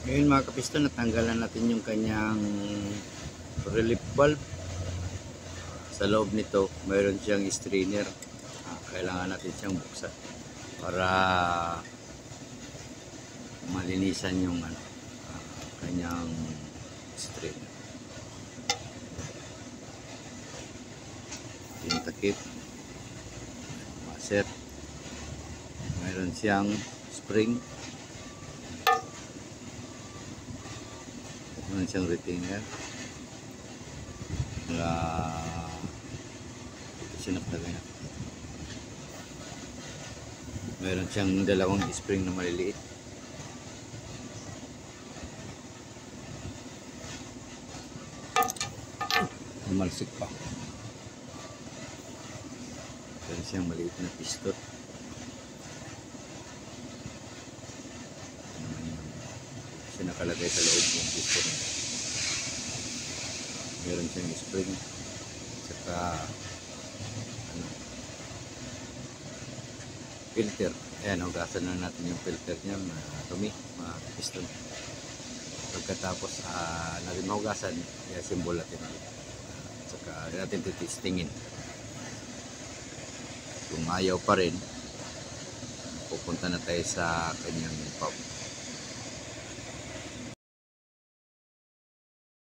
Ngayon mga kapiston, natanggalan natin yung kanyang relief valve. Sa loob nito, mayroon siyang strainer. Kailangan natin siyang buksan para malinisan yung kanyang strainer. Yung takip, maset, mayroon siyang spring, mayroon siyang retainer. Ito sinakdagay na. Mayroon siyang dalawang spring na maliliit. Malsik pa. Mayroon siyang maliit na pistot. Kasi nakalagay sa loob yung pistot. Mayroon siyang spring. Saka filter. Ayan, hugasan na natin yung filter niya, dumi, mga piston. Pagkatapos natin mahugasan, i-assemble natin. Saka natin titistingin. Kung ayaw pa rin, pupunta na tayo sa kanyang pump.